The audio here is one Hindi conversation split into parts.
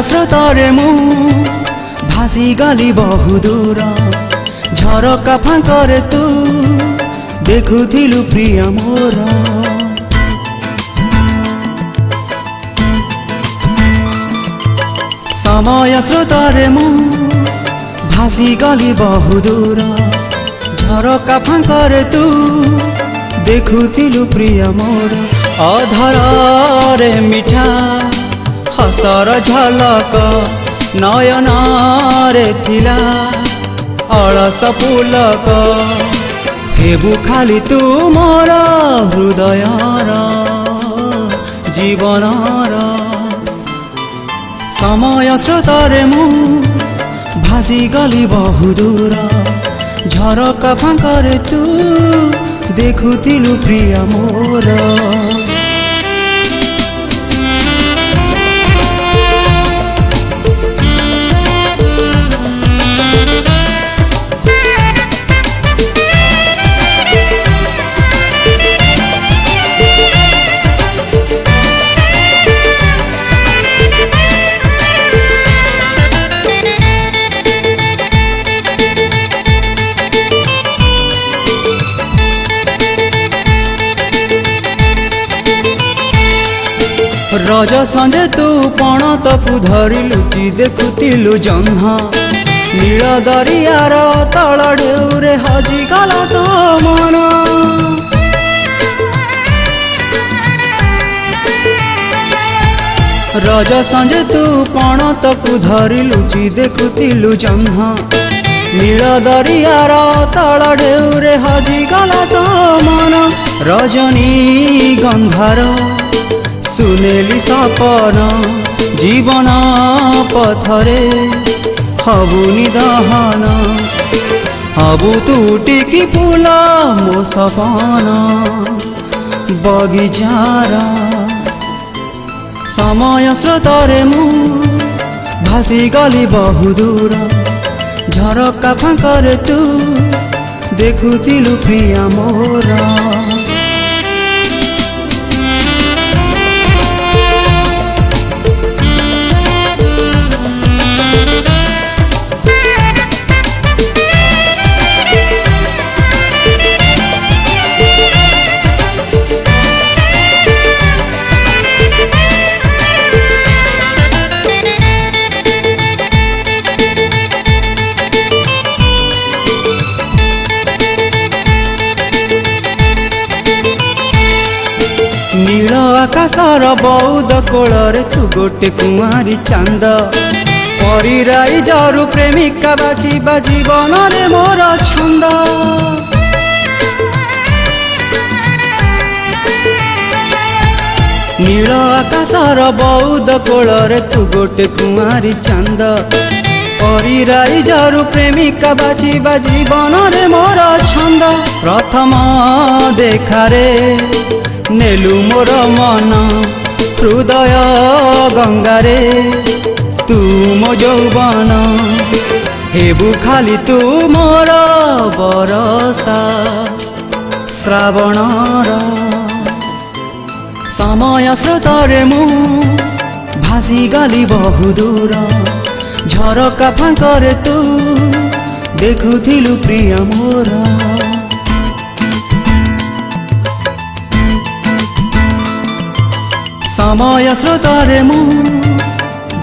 स्रोतरे मु भासी गली बहुदूर झरका फांकरे तू देखुथिलु प्रिय मोर समय स्रोतरे मु भासी गली बहुदूर झरका फांकरे तू देखुथिलु प्रिय मोर अधरे मिठा हसर झलक नयनारे थिला अलस पुलक हेबु खाली तू मोर हृदयर जीवनर समय स्रोतरे मु भासी गली बहुदूर झरका फांकरे तू देखुथिलु प्रिय मोर रज संजे तू पण तपु धरिलुची देखुतिलु जह्न नील दरियार तल ढेउरे हजिगला तो मन रज संजे तू पण तपु धरिलुची देखुतिलु जह्न नील दरियार तल ढेउरे हजिगला तो मन रजनी गंधार सुनेली सपन जीवन पथरे हबु निदहन हबु तू टिकी फूल मो सपन बगिचार समय स्रोतरे मु भासी गली बहुदूर झरका फांकरे तू देखुथिलु प्रिय मोर नील आकाशर बौद कोଳରେ तू गोटे कुमारी चांद परिराई जरु प्रेमिका बाछिबा जीवन रे मोर छंद नील आकाशर बौद कोଳରେ तू गोटे कुमारी चांद परिराई जरु प्रेमिका बाछिबा जीवन रे मोर छंद प्रथम देखारे नेलु मोर मन हृदय गंगारे तू मो यौवन हेबु खाली तू मोर बरसा श्रावणर समय स्रोतरे मु भासी गली बहुदूर झरका फांकरे तू देखुथिलु प्रिय मोर समय स्रोतरे मु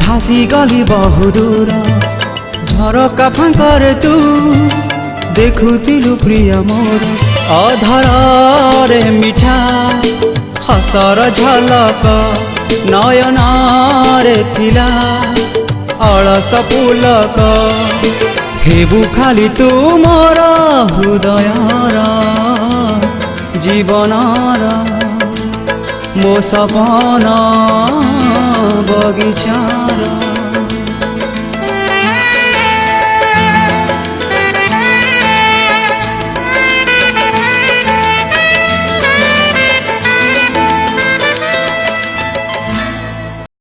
भासी गली बहुदूर झरका फांकरे तू देखुथिलु प्रिय मोर अधरे मिठा हसर झलक नयनारे थिला अलस पुलक हेबु खाली तू मोर हृदयर जीवनर मो सपन बगिचार।